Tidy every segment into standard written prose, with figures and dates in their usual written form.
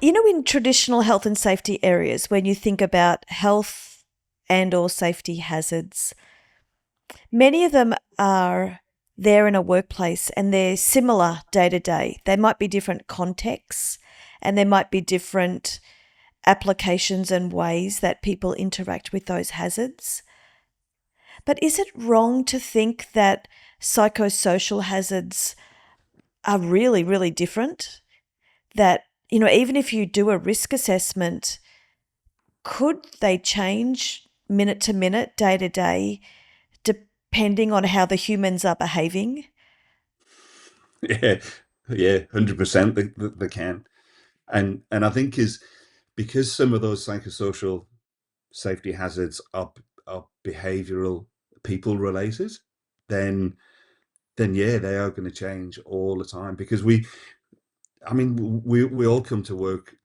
In traditional health and safety areas, when you think about health and or safety hazards, many of them are there in a workplace and they're similar day to day. They might be different contexts and there might be different applications and ways that people interact with those hazards. But is it wrong to think that psychosocial hazards are really, really different? That, even if you do a risk assessment, could they change minute to minute, day to day, depending on how the humans are behaving? Yeah, yeah, 100% they can. And I think is because some of those psychosocial safety hazards are behavioral, people related, then yeah, they are going to change all the time because we all come to work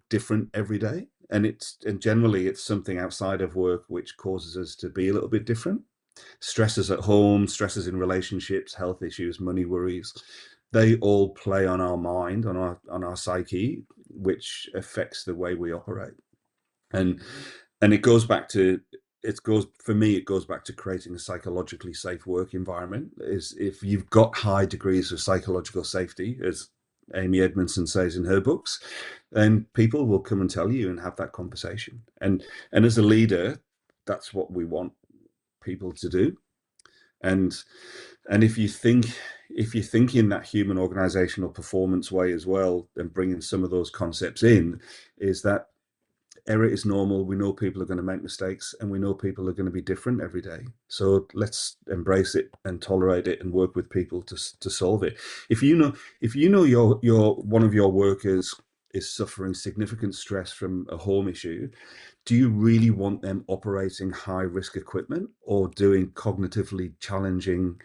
different every day, and generally it's something outside of work which causes us to be a little bit different. Stresses at home, stresses in relationships, health issues, money worries, they all play on our mind, on our psyche, which affects the way we operate. And it goes back to it goes back to creating a psychologically safe work environment. Is if you've got high degrees of psychological safety, as Amy Edmondson says in her books, then people will come and tell you and have that conversation. And as a leader, that's what we want people to do. And if you think in that human organizational performance way as well, and bringing some of those concepts in, is that error is normal. We know people are going to make mistakes, and we know people are going to be different every day. So let's embrace it and tolerate it and work with people to solve it. If you know your one of your workers is suffering significant stress from a home issue, do you really want them operating high risk equipment or doing cognitively challenging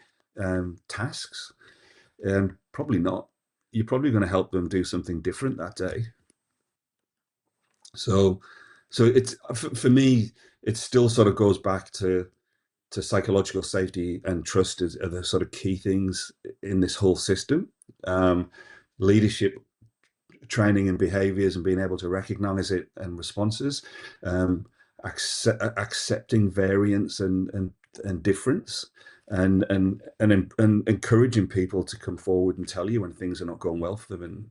tasks? Probably not. You're probably going to help them do something different that day. So, it's for me, it still sort of goes back to psychological safety and trust are the sort of key things in this whole system. Leadership training and behaviors and being able to recognize it and responses, accepting variance and difference, and encouraging people to come forward and tell you when things are not going well for them, and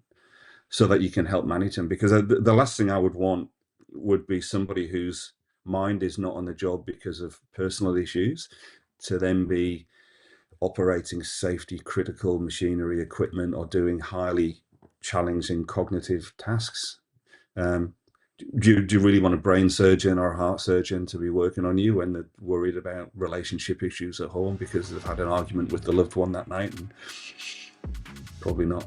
so that you can help manage them. Because the last thing I would want would be somebody whose mind is not on the job because of personal issues to then be operating safety critical machinery, equipment, or doing highly challenging cognitive tasks. Do you really want a brain surgeon or a heart surgeon to be working on you when they're worried about relationship issues at home because they've had an argument with the loved one that night? And probably not.